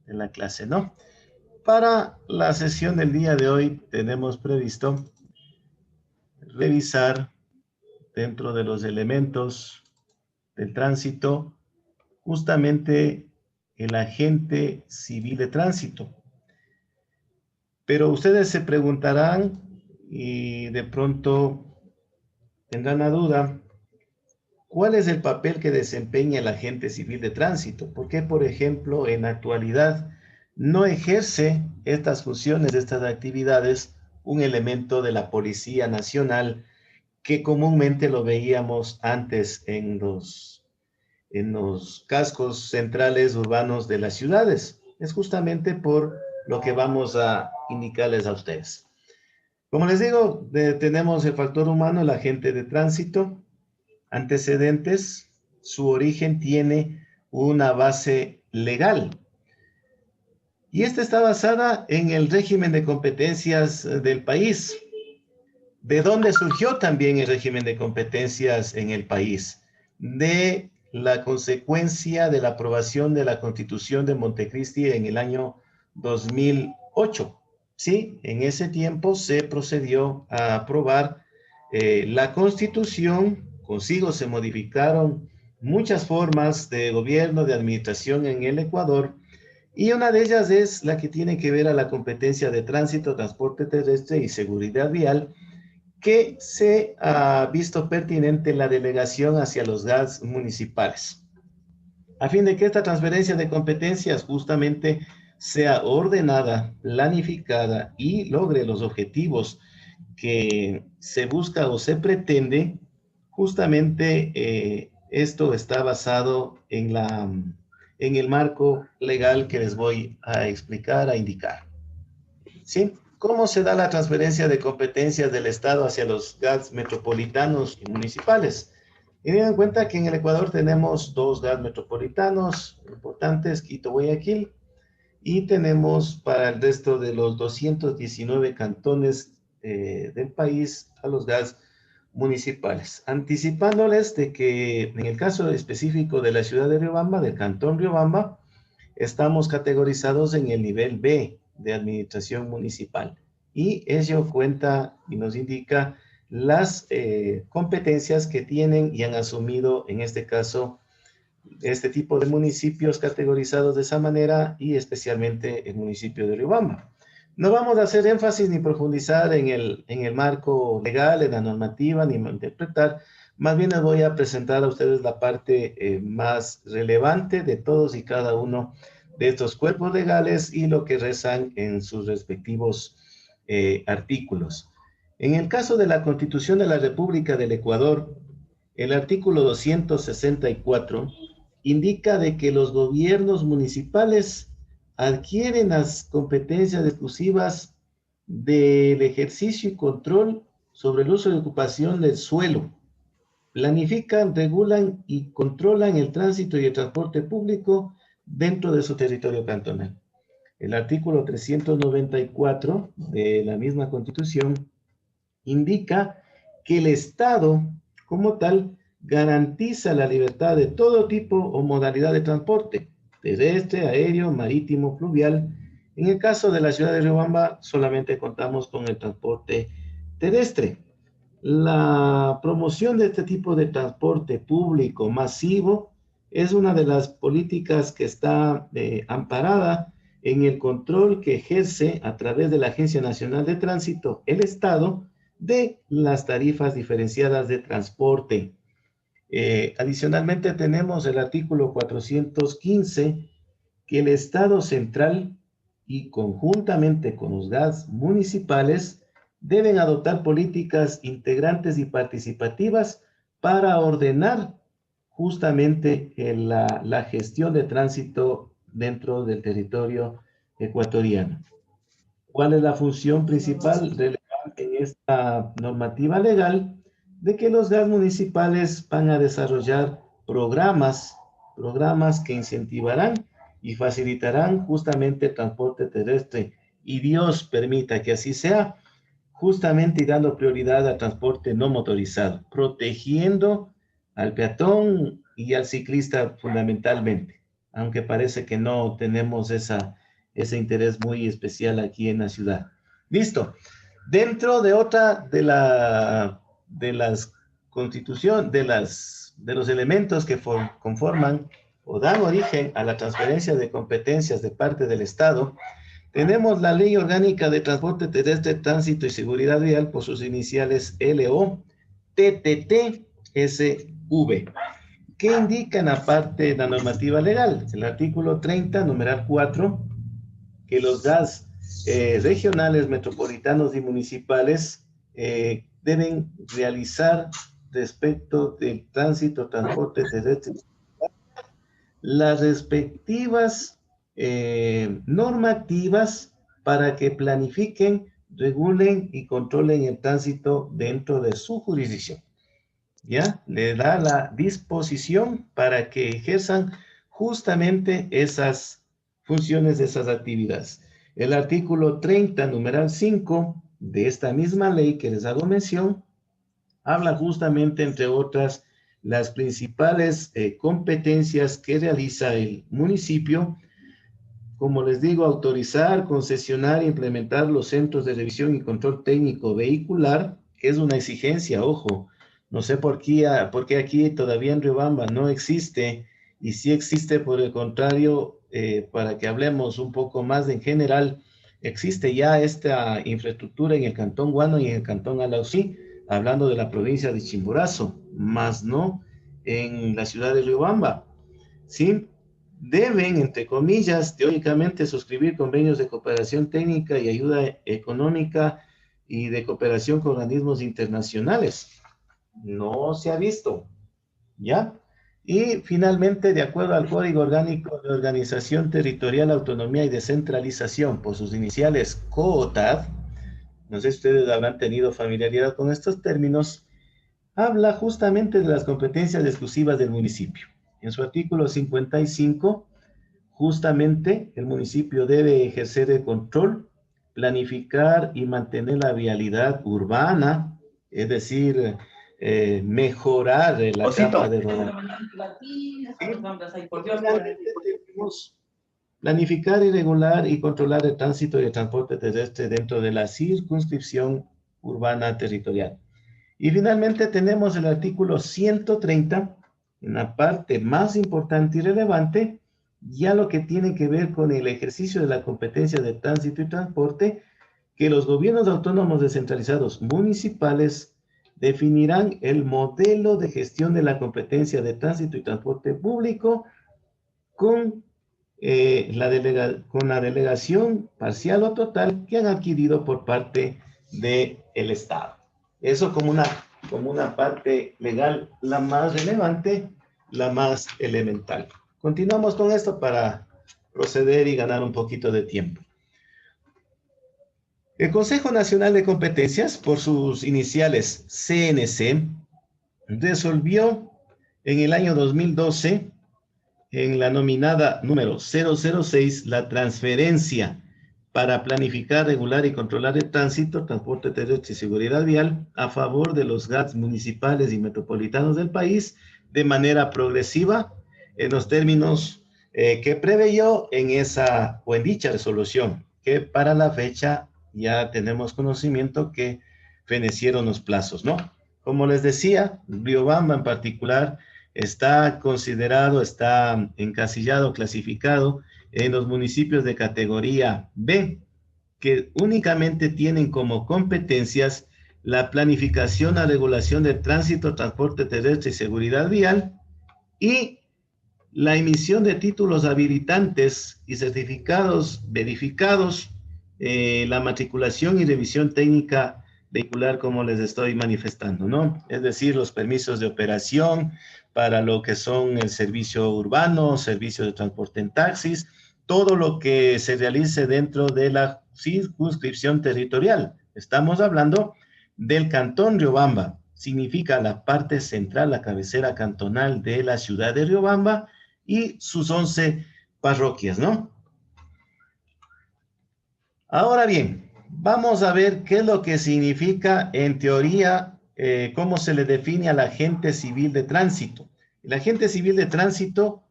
de la clase, ¿no? Para la sesión del día de hoy tenemos previsto revisar dentro de los elementos del tránsito justamente el agente civil de tránsito. Pero ustedes se preguntarán y de pronto tendrán la duda, ¿cuál es el papel que desempeña el agente civil de tránsito? ¿Por qué, por ejemplo, en la actualidad no ejerce estas funciones, estas actividades, un elemento de la Policía Nacional que comúnmente lo veíamos antes en los cascos centrales urbanos de las ciudades? Es justamente por lo que vamos a indicarles a ustedes. Como les digo, tenemos el factor humano, el agente de tránsito, antecedentes, su origen tiene una base legal. Y esta está basada en el régimen de competencias del país. ¿De dónde surgió también el régimen de competencias en el país? De la consecuencia de la aprobación de la Constitución de Montecristi en el año 2008. Sí, en ese tiempo se procedió a aprobar la Constitución, consigo se modificaron muchas formas de gobierno, de administración en el Ecuador, y una de ellas es la que tiene que ver a la competencia de tránsito, transporte terrestre y seguridad vial, que se ha visto pertinente la delegación hacia los GATS municipales, a fin de que esta transferencia de competencias justamente sea ordenada, planificada y logre los objetivos que se busca o se pretende. Justamente esto está basado en el marco legal que les voy a explicar, a indicar. ¿Sí? ¿Cómo se da la transferencia de competencias del Estado hacia los GATS metropolitanos y municipales? Y tengan en cuenta que en el Ecuador tenemos dos GATS metropolitanos importantes, Quito, Guayaquil, y tenemos para el resto de los 219 cantones del país a los GATS municipales. Anticipándoles de que en el caso específico de la ciudad de Riobamba, del cantón Riobamba, estamos categorizados en el nivel B de administración municipal. Y ello cuenta y nos indica las competencias que tienen y han asumido, en este caso, este tipo de municipios categorizados de esa manera y especialmente el municipio de Riobamba. No vamos a hacer énfasis ni profundizar en el marco legal, en la normativa, ni interpretar. Más bien les voy a presentar a ustedes la parte más relevante de todos y cada uno de estos cuerpos legales y lo que rezan en sus respectivos artículos. En el caso de la Constitución de la República del Ecuador, el artículo 264 indica de que los gobiernos municipales adquieren las competencias exclusivas del ejercicio y control sobre el uso y ocupación del suelo. Planifican, regulan y controlan el tránsito y el transporte público dentro de su territorio cantonal. El artículo 394 de la misma Constitución indica que el Estado, como tal, garantiza la libertad de todo tipo o modalidad de transporte, terrestre, aéreo, marítimo, fluvial. En el caso de la ciudad de Riobamba, solamente contamos con el transporte terrestre. La promoción de este tipo de transporte público masivo es una de las políticas que está amparada en el control que ejerce a través de la Agencia Nacional de Tránsito, el Estado, de las tarifas diferenciadas de transporte. Adicionalmente tenemos el artículo 415, que el Estado central y conjuntamente con los GATS municipales deben adoptar políticas integrantes y participativas para ordenar justamente la gestión de tránsito dentro del territorio ecuatoriano. ¿Cuál es la función principal relevante en esta normativa legal? De que los GATS municipales van a desarrollar programas que incentivarán y facilitarán justamente el transporte terrestre. Y Dios permita que así sea, justamente y dando prioridad al transporte no motorizado, protegiendo al peatón y al ciclista fundamentalmente. aunque parece que no tenemos ese interés muy especial aquí en la ciudad. Listo. Dentro de otra de las de los elementos que conforman o dan origen a la transferencia de competencias de parte del Estado, tenemos la Ley Orgánica de Transporte Terrestre, Tránsito y Seguridad Vial por sus iniciales LO, TTT-SV. ¿Qué indican aparte de la normativa legal? El artículo 30, numeral 4, que los GAS regionales, metropolitanos y municipales deben realizar respecto del tránsito, transporte terrestre, las respectivas normativas para que planifiquen, regulen y controlen el tránsito dentro de su jurisdicción. ¿Ya? Le da la disposición para que ejerzan justamente esas funciones, esas actividades. El artículo 30, numeral 5 de esta misma ley que les hago mención, habla justamente, entre otras, las principales competencias que realiza el municipio. Como les digo, autorizar, concesionar e implementar los centros de revisión y control técnico vehicular es una exigencia, ojo. No sé por qué aquí todavía en Riobamba no existe, y sí existe por el contrario, para que hablemos un poco más en general, existe ya esta infraestructura en el Cantón Guano y en el Cantón Alausí, hablando de la provincia de Chimborazo, más no en la ciudad de Riobamba. ¿Sí? Deben, entre comillas, teóricamente suscribir convenios de cooperación técnica y ayuda económica y de cooperación con organismos internacionales. No se ha visto, ¿ya? Y finalmente, de acuerdo al Código Orgánico de Organización Territorial, Autonomía y Descentralización, por sus iniciales COOTAD, no sé si ustedes habrán tenido familiaridad con estos términos, habla justamente de las competencias exclusivas del municipio. En su artículo 55, justamente el municipio debe ejercer el control, planificar y mantener la vialidad urbana, es decir, mejorar la capa de rodamiento. Planificar y regular y controlar el tránsito y el transporte terrestre dentro de la circunscripción urbana territorial. Y finalmente tenemos el artículo 130, en la parte más importante y relevante, ya lo que tiene que ver con el ejercicio de la competencia de tránsito y transporte, que los gobiernos autónomos descentralizados municipales definirán el modelo de gestión de la competencia de tránsito y transporte público con, con la delegación parcial o total que han adquirido por parte del Estado. Eso como una parte legal, la más relevante, la más elemental. Continuamos con esto para proceder y ganar un poquito de tiempo. El Consejo Nacional de Competencias, por sus iniciales CNC, resolvió en el año 2012, en la nominada número 006, la transferencia para planificar, regular y controlar el tránsito, transporte terrestre y seguridad vial a favor de los GATS municipales y metropolitanos del país de manera progresiva en los términos que preveyó en esa o en dicha resolución, que para la fecha ya tenemos conocimiento que fenecieron los plazos, ¿no? Como les decía, Riobamba en particular está considerado, está encasillado, clasificado en los municipios de categoría B, que únicamente tienen como competencias la planificación, la regulación de tránsito, transporte terrestre y seguridad vial, y la emisión de títulos habilitantes y certificados verificados, la matriculación y revisión técnica vehicular, como les estoy manifestando, ¿no? Es decir, los permisos de operación para lo que son el servicio urbano, servicio de transporte en taxis, todo lo que se realice dentro de la circunscripción territorial. Estamos hablando del Cantón Riobamba, significa la parte central, la cabecera cantonal de la ciudad de Riobamba y sus 11 parroquias, ¿no? Ahora bien, vamos a ver qué es lo que significa en teoría, cómo se le define al agente civil de tránsito. El agente civil de tránsito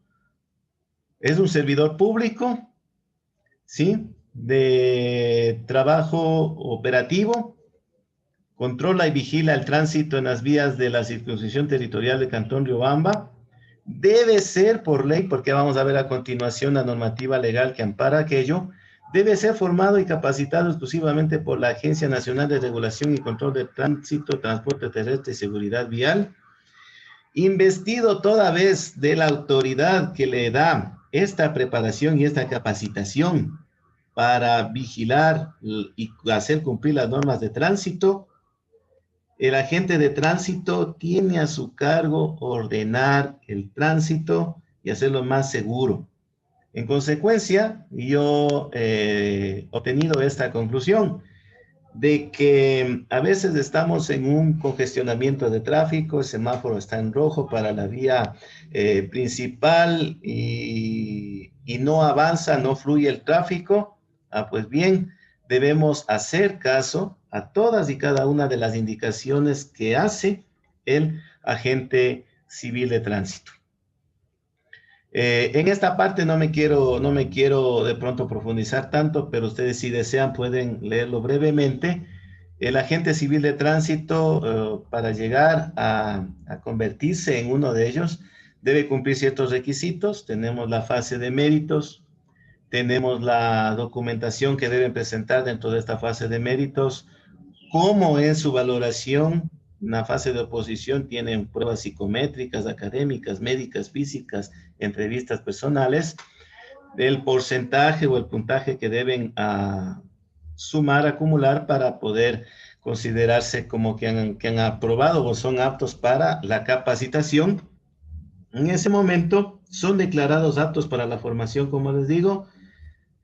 Es un servidor público, ¿sí? De trabajo operativo, controla y vigila el tránsito en las vías de la circunscripción territorial de Cantón Riobamba. Debe ser por ley, porque vamos a ver a continuación la normativa legal que ampara aquello, debe ser formado y capacitado exclusivamente por la Agencia Nacional de Regulación y Control de Tránsito, Transporte Terrestre y Seguridad Vial, investido toda vez de la autoridad que le da esta preparación y esta capacitación para vigilar y hacer cumplir las normas de tránsito. El agente de tránsito tiene a su cargo ordenar el tránsito y hacerlo más seguro. En consecuencia, yo he obtenido esta conclusión de que a veces estamos en un congestionamiento de tráfico, el semáforo está en rojo para la vía principal y no avanza, no fluye el tráfico. Pues bien, debemos hacer caso a todas y cada una de las indicaciones que hace el agente civil de tránsito. En esta parte no me quiero de pronto profundizar tanto, pero ustedes si desean pueden leerlo brevemente. El agente civil de tránsito, para llegar a convertirse en uno de ellos, debe cumplir ciertos requisitos. Tenemos la fase de méritos, tenemos la documentación que deben presentar dentro de esta fase de méritos, cómo es su valoración. Una fase de oposición tienen pruebas psicométricas, académicas, médicas, físicas, entrevistas personales, el porcentaje o el puntaje que deben sumar, acumular para poder considerarse como que han aprobado o son aptos para la capacitación. En ese momento son declarados aptos para la formación, como les digo,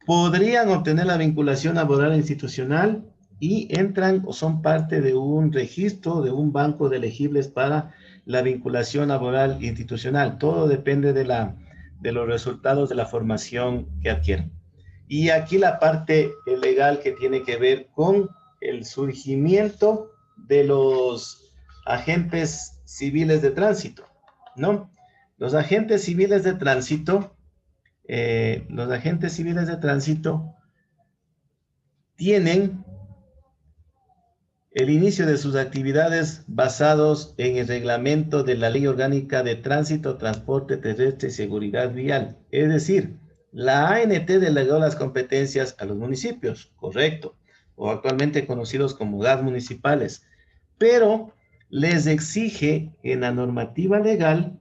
podrían obtener la vinculación laboral e institucional y entran o son parte de un registro, de un banco de elegibles para la vinculación laboral e institucional. Todo depende de los resultados de la formación que adquieren. Y aquí la parte legal que tiene que ver con el surgimiento de los agentes civiles de tránsito, ¿no? Los agentes civiles de tránsito tienen el inicio de sus actividades basados en el reglamento de la Ley Orgánica de Tránsito, Transporte Terrestre y Seguridad Vial. Es decir, la ANT delegó las competencias a los municipios, correcto, o actualmente conocidos como GAT municipales, pero les exige en la normativa legal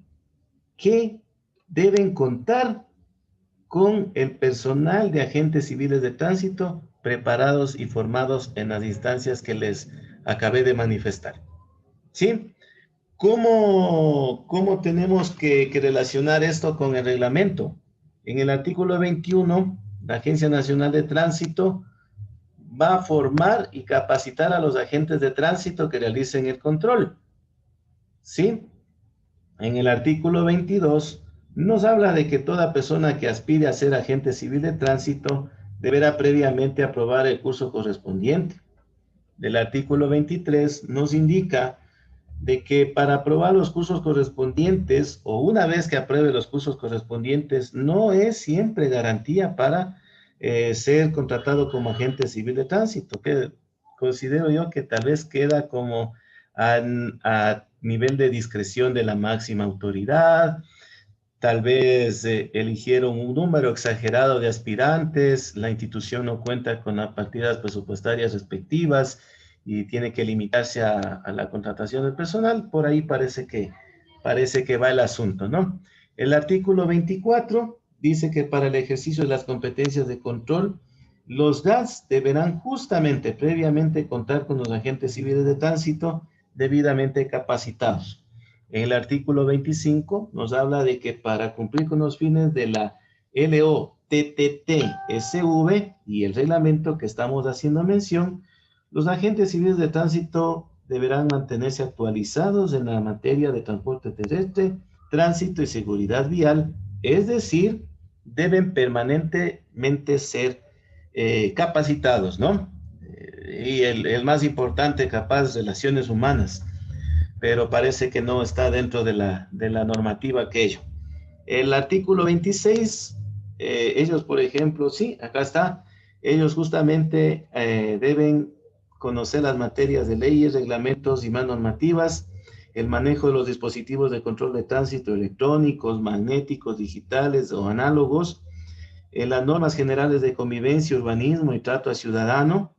que deben contar con el personal de agentes civiles de tránsito preparados y formados en las instancias que les acabé de manifestar. ¿Sí? ¿Cómo tenemos que relacionar esto con el reglamento? En el artículo 21, la Agencia Nacional de Tránsito va a formar y capacitar a los agentes de tránsito que realicen el control. ¿Sí? En el artículo 22 nos habla de que toda persona que aspire a ser agente civil de tránsito deberá previamente aprobar el curso correspondiente. Del artículo 23 nos indica de que para aprobar los cursos correspondientes o una vez que apruebe los cursos correspondientes no es siempre garantía para ser contratado como agente civil de tránsito, que considero yo que tal vez queda como a nivel de discreción de la máxima autoridad. Tal vez eligieron un número exagerado de aspirantes, la institución no cuenta con las partidas presupuestarias respectivas y tiene que limitarse a la contratación del personal. Por ahí parece que va el asunto, ¿no? El artículo 24 dice que para el ejercicio de las competencias de control, los GATS deberán justamente previamente contar con los agentes civiles de tránsito debidamente capacitados. En el artículo 25 nos habla de que para cumplir con los fines de la LOTTT-SV y el reglamento que estamos haciendo mención, los agentes civiles de tránsito deberán mantenerse actualizados en la materia de transporte terrestre, tránsito y seguridad vial, es decir, deben permanentemente ser capacitados, ¿no? Y el más importante, capaz, relaciones humanas, pero parece que no está dentro de la normativa aquello. El artículo 26 ellos, por ejemplo, sí, acá está, ellos justamente deben conocer las materias de leyes, reglamentos y más normativas, el manejo de los dispositivos de control de tránsito electrónicos, magnéticos, digitales o análogos, las normas generales de convivencia, urbanismo y trato a ciudadano,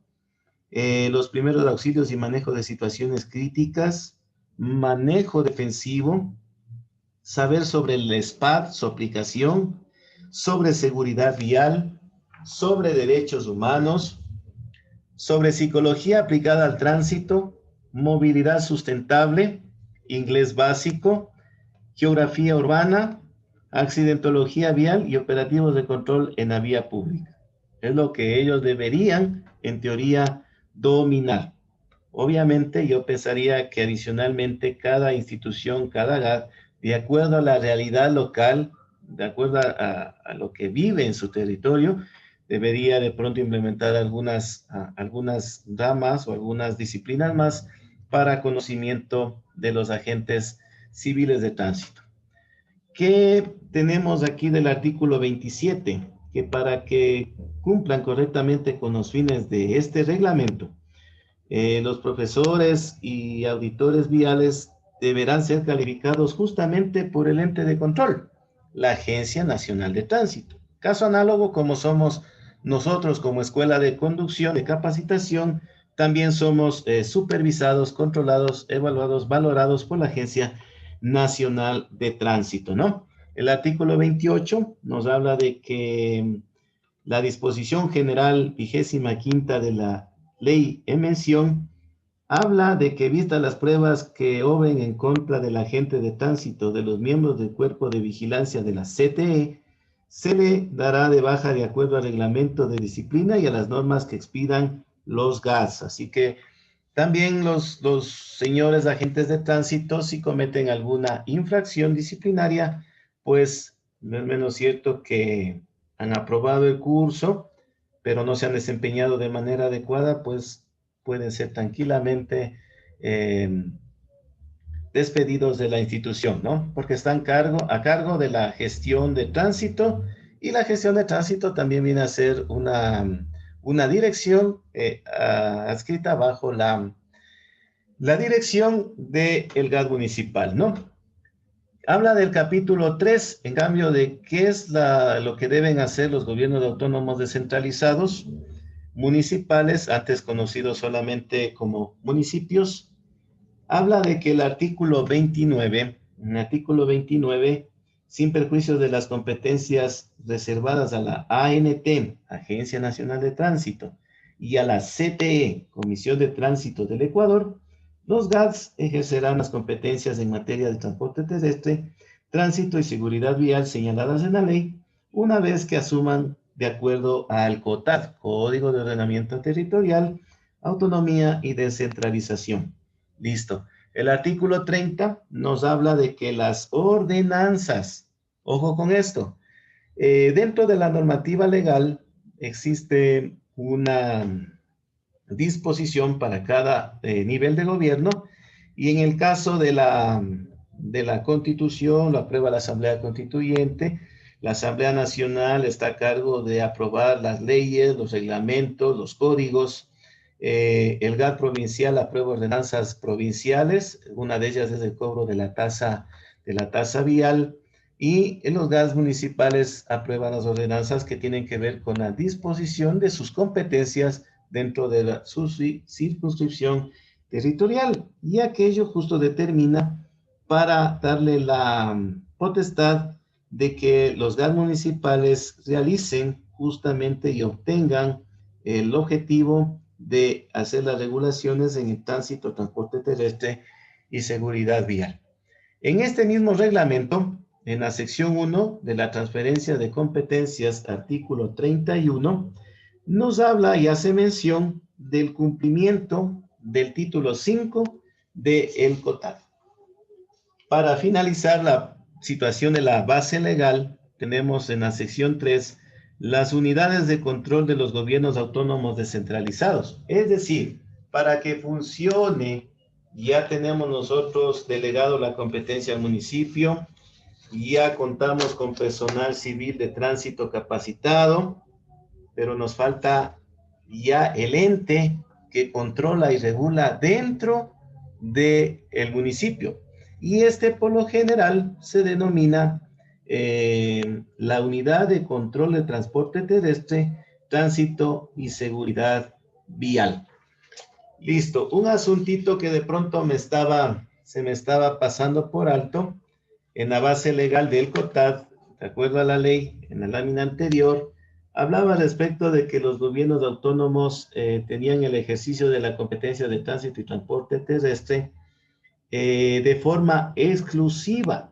los primeros auxilios y manejo de situaciones críticas, manejo defensivo, saber sobre el SPAD, su aplicación, sobre seguridad vial, sobre derechos humanos, sobre psicología aplicada al tránsito, movilidad sustentable, inglés básico, geografía urbana, accidentología vial y operativos de control en la vía pública. Es lo que ellos deberían, en teoría, dominar. Obviamente, yo pensaría que adicionalmente cada institución, cada GAT, de acuerdo a la realidad local, de acuerdo a lo que vive en su territorio, debería de pronto implementar algunas ramas o algunas disciplinas más para conocimiento de los agentes civiles de tránsito. ¿Qué tenemos aquí del artículo 27? Que para que cumplan correctamente con los fines de este reglamento, los profesores y auditores viales deberán ser calificados justamente por el ente de control, la Agencia Nacional de Tránsito. Caso análogo como somos nosotros como Escuela de Conducción, de Capacitación, también somos supervisados, controlados, evaluados, valorados por la Agencia Nacional de Tránsito, ¿no? El artículo 28 nos habla de que la disposición general 25ª de la ley en mención habla de que vistas las pruebas que obren en contra del agente de tránsito de los miembros del cuerpo de vigilancia de la CTE, se le dará de baja de acuerdo al reglamento de disciplina y a las normas que expidan los GATS. Así que también los señores agentes de tránsito, si cometen alguna infracción disciplinaria, pues no es menos cierto que han aprobado el curso, pero no se han desempeñado de manera adecuada, pues pueden ser tranquilamente despedidos de la institución, ¿no? Porque están a cargo de la gestión de tránsito, y la gestión de tránsito también viene a ser una dirección adscrita bajo la dirección del GAT municipal, ¿no? Habla del capítulo 3, en cambio, de qué es lo que deben hacer los gobiernos autónomos descentralizados, municipales, antes conocidos solamente como municipios. Habla de que el artículo 29, sin perjuicio de las competencias reservadas a la ANT, Agencia Nacional de Tránsito, y a la CTE, Comisión de Tránsito del Ecuador, los GATS ejercerán las competencias en materia de transporte terrestre, tránsito y seguridad vial señaladas en la ley, una vez que asuman de acuerdo al COTAD, Código de Ordenamiento Territorial, Autonomía y Descentralización. Listo. El artículo 30 nos habla de que las ordenanzas, ojo con esto, dentro de la normativa legal existe una disposición para cada nivel de gobierno, y en el caso de la Constitución lo aprueba la Asamblea Constituyente. La Asamblea Nacional está a cargo de aprobar las leyes, los reglamentos, los códigos. El GAT provincial aprueba ordenanzas provinciales, una de ellas es el cobro de la tasa vial, y en los GATs municipales aprueban las ordenanzas que tienen que ver con la disposición de sus competencias dentro de su circunscripción territorial, y aquello justo determina para darle la potestad de que los GAT municipales realicen justamente y obtengan el objetivo de hacer las regulaciones en el tránsito, transporte terrestre y seguridad vial. En este mismo reglamento, en la sección 1 de la transferencia de competencias, artículo 31, nos habla y hace mención del cumplimiento del título 5 del COTAD. Para finalizar la situación de la base legal, tenemos en la sección 3 las unidades de control de los gobiernos autónomos descentralizados. Es decir, para que funcione, ya tenemos nosotros delegado la competencia al municipio, ya contamos con personal civil de tránsito capacitado, pero nos falta ya el ente que controla y regula dentro del municipio. Y este por lo general se denomina la Unidad de Control de Transporte Terrestre, Tránsito y Seguridad Vial. Listo, un asuntito que de pronto se me estaba pasando por alto en la base legal del COTAD, de acuerdo a la ley, en la lámina anterior, hablaba respecto de que los gobiernos autónomos tenían el ejercicio de la competencia de tránsito y transporte terrestre de forma exclusiva,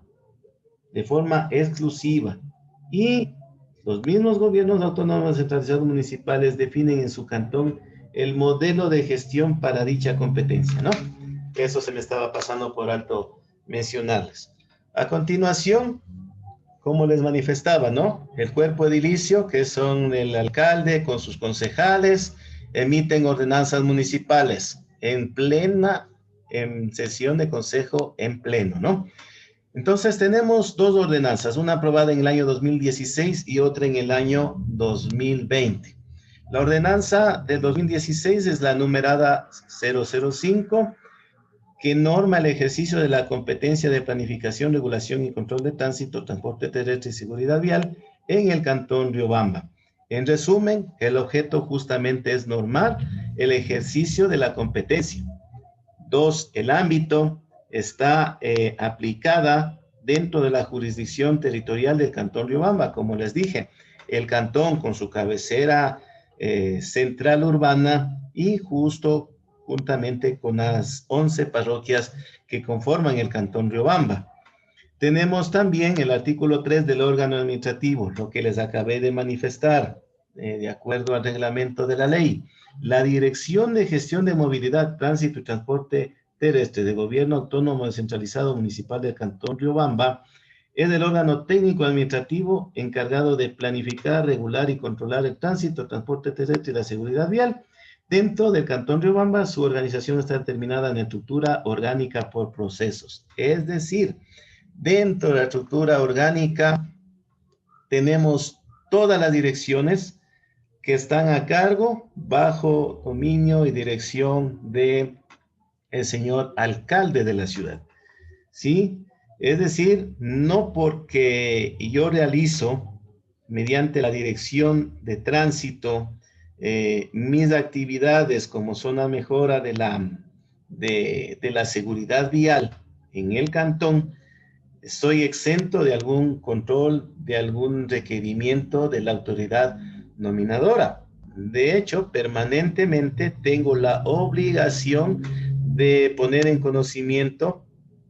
y los mismos gobiernos autónomos centralizados municipales definen en su cantón el modelo de gestión para dicha competencia, ¿no? Eso se me estaba pasando por alto mencionarles. A continuación, como les manifestaba, ¿no? El cuerpo edilicio, que son el alcalde con sus concejales, emiten ordenanzas municipales en sesión de consejo en pleno, ¿no? Entonces tenemos dos ordenanzas, una aprobada en el año 2016 y otra en el año 2020. La ordenanza del 2016 es la numerada 005, que norma el ejercicio de la competencia de planificación, regulación y control de tránsito, transporte terrestre y seguridad vial en el Cantón Riobamba. En resumen, el objeto justamente es normar el ejercicio de la competencia. Dos, el ámbito está aplicada dentro de la jurisdicción territorial del Cantón Riobamba, como les dije, el cantón con su cabecera central urbana y juntamente con las 11 parroquias que conforman el Cantón Riobamba. Tenemos también el artículo 3 del órgano administrativo, lo que les acabé de manifestar, de acuerdo al reglamento de la ley. La Dirección de Gestión de Movilidad, Tránsito y Transporte Terrestre de Gobierno Autónomo Descentralizado Municipal del Cantón Riobamba es el órgano técnico administrativo encargado de planificar, regular y controlar el tránsito, transporte terrestre y la seguridad vial. Dentro del Cantón Riobamba, su organización está determinada en estructura orgánica por procesos. Es decir, dentro de la estructura orgánica tenemos todas las direcciones que están a cargo bajo dominio y dirección de el señor alcalde de la ciudad. ¿Sí? Es decir, no porque yo realizo mediante la dirección de tránsito mis actividades como son la mejora de la seguridad vial en el cantón, soy exento de algún control, de algún requerimiento de la autoridad nominadora. De hecho, permanentemente tengo la obligación de poner en conocimiento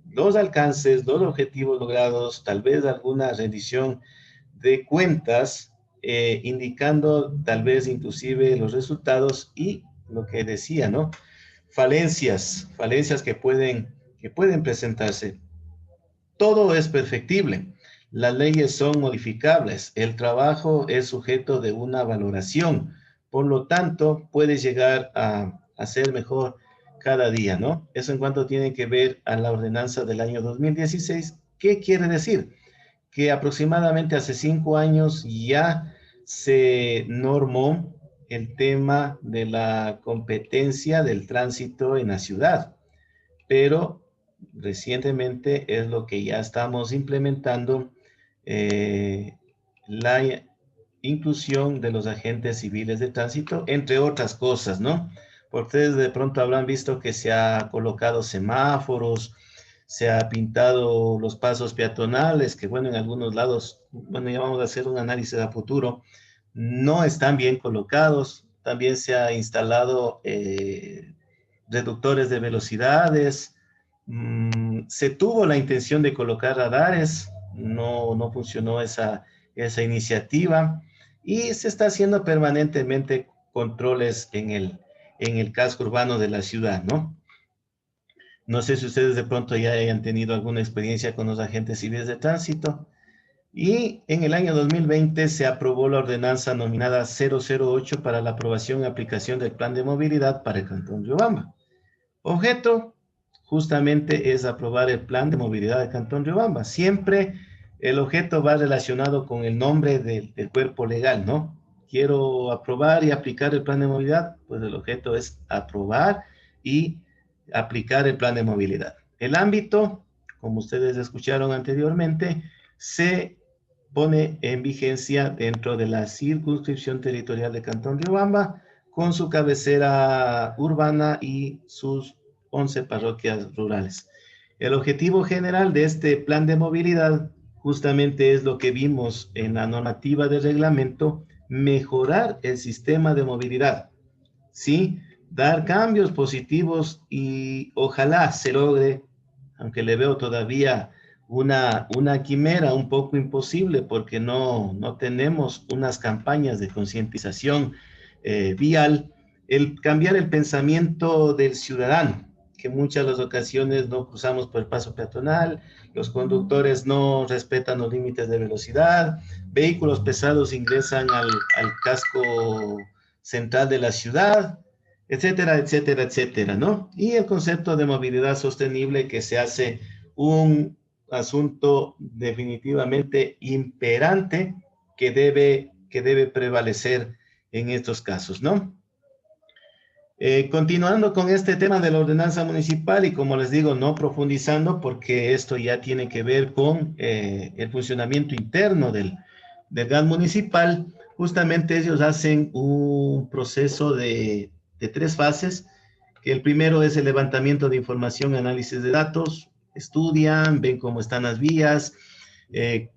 los alcances, los objetivos logrados, tal vez alguna rendición de cuentas, indicando tal vez inclusive los resultados y lo que decía, ¿no? Falencias que pueden presentarse. Todo es perfectible. Las leyes son modificables. El trabajo es sujeto de una valoración. Por lo tanto, puede llegar a ser mejor cada día, ¿no? Eso en cuanto tiene que ver a la ordenanza del año 2016. ¿Qué quiere decir? Que aproximadamente hace 5 años ya se normó el tema de la competencia del tránsito en la ciudad, pero recientemente es lo que ya estamos implementando, la inclusión de los agentes civiles de tránsito, entre otras cosas, ¿no? Porque ustedes de pronto habrán visto que se ha colocado semáforos, se ha pintado los pasos peatonales, que bueno, en algunos lados, bueno, ya vamos a hacer un análisis a futuro, no están bien colocados. También se ha instalado reductores de velocidades. Se tuvo la intención de colocar radares, no funcionó esa iniciativa, y se está haciendo permanentemente controles en el casco urbano de la ciudad, ¿no? No sé si ustedes de pronto ya hayan tenido alguna experiencia con los agentes civiles de tránsito. Y en el año 2020 se aprobó la ordenanza nominada 008 para la aprobación y aplicación del Plan de Movilidad para el Cantón Riobamba. Objeto justamente es aprobar el Plan de Movilidad del Cantón Riobamba, siempre el objeto va relacionado con el nombre del cuerpo legal, ¿no? Quiero aprobar y aplicar el plan de movilidad, pues el objeto es aprobar y aplicar el plan de movilidad. El ámbito, como ustedes escucharon anteriormente, se pone en vigencia dentro de la circunscripción territorial de Cantón Riobamba, con su cabecera urbana y sus 11 parroquias rurales. El objetivo general de este plan de movilidad justamente es lo que vimos en la normativa de reglamento, mejorar el sistema de movilidad, ¿sí? Dar cambios positivos y ojalá se logre, aunque le veo todavía una quimera un poco imposible porque no tenemos unas campañas de concientización vial, el cambiar el pensamiento del ciudadano, que muchas de las ocasiones no cruzamos por el paso peatonal, los conductores no respetan los límites de velocidad, vehículos pesados ingresan al casco central de la ciudad, etcétera, etcétera, etcétera, ¿no? Y el concepto de movilidad sostenible que se hace un asunto definitivamente imperante que debe prevalecer en estos casos, ¿no? Continuando con este tema de la ordenanza municipal y como les digo, no profundizando porque esto ya tiene que ver con el funcionamiento interno del GAN municipal, justamente ellos hacen un proceso de 3 fases, que el primero es el levantamiento de información, análisis de datos, estudian, ven cómo están las vías,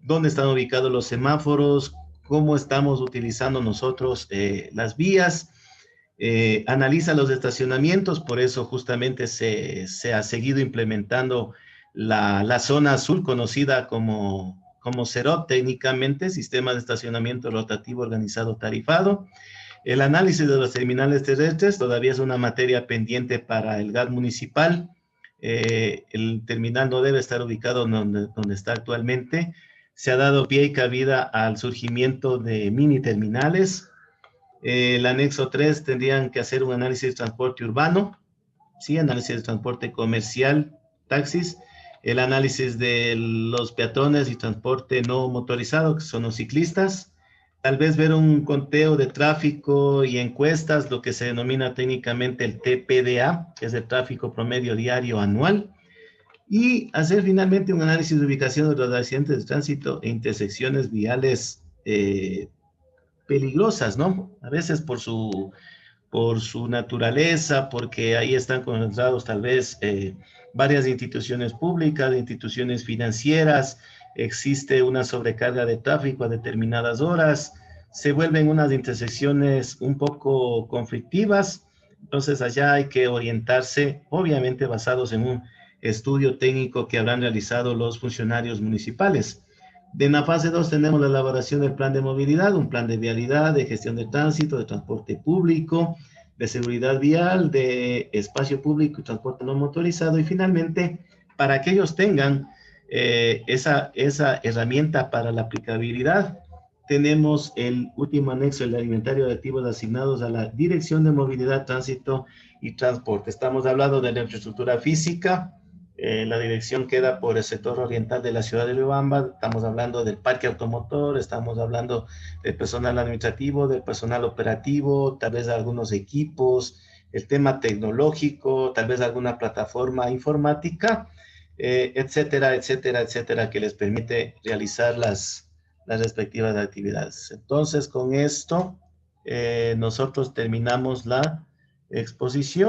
dónde están ubicados los semáforos, cómo estamos utilizando nosotros las vías, analiza los estacionamientos, por eso justamente se ha seguido implementando la zona azul conocida como CEROT técnicamente, Sistema de Estacionamiento Rotativo Organizado Tarifado. El análisis de los terminales terrestres todavía es una materia pendiente para el GAD municipal. El terminal no debe estar ubicado donde está actualmente. Se ha dado pie y cabida al surgimiento de mini terminales. El anexo 3 tendrían que hacer un análisis de transporte urbano, ¿sí? Análisis de transporte comercial, taxis, el análisis de los peatones y transporte no motorizado, que son los ciclistas, tal vez ver un conteo de tráfico y encuestas, lo que se denomina técnicamente el TPDA, que es el tráfico promedio diario anual, y hacer finalmente un análisis de ubicación de los accidentes de tránsito e intersecciones viales peligrosas, ¿no? A veces por su naturaleza, porque ahí están concentrados tal vez varias instituciones públicas, instituciones financieras, existe una sobrecarga de tráfico a determinadas horas, se vuelven unas intersecciones un poco conflictivas, entonces allá hay que orientarse, obviamente basados en un estudio técnico que habrán realizado los funcionarios municipales. En la fase 2 tenemos la elaboración del plan de movilidad, un plan de vialidad, de gestión de tránsito, de transporte público, de seguridad vial, de espacio público y transporte no motorizado. Y finalmente, para que ellos tengan esa herramienta para la aplicabilidad, tenemos el último anexo, el alimentario de activos asignados a la Dirección de Movilidad, Tránsito y Transporte. Estamos hablando de la infraestructura física. La dirección queda por el sector oriental de la ciudad de Riobamba. Estamos hablando del parque automotor, estamos hablando del personal administrativo, del personal operativo, tal vez de algunos equipos, el tema tecnológico, tal vez alguna plataforma informática, etcétera, etcétera, etcétera, que les permite realizar las respectivas actividades. Entonces, con esto, nosotros terminamos la exposición.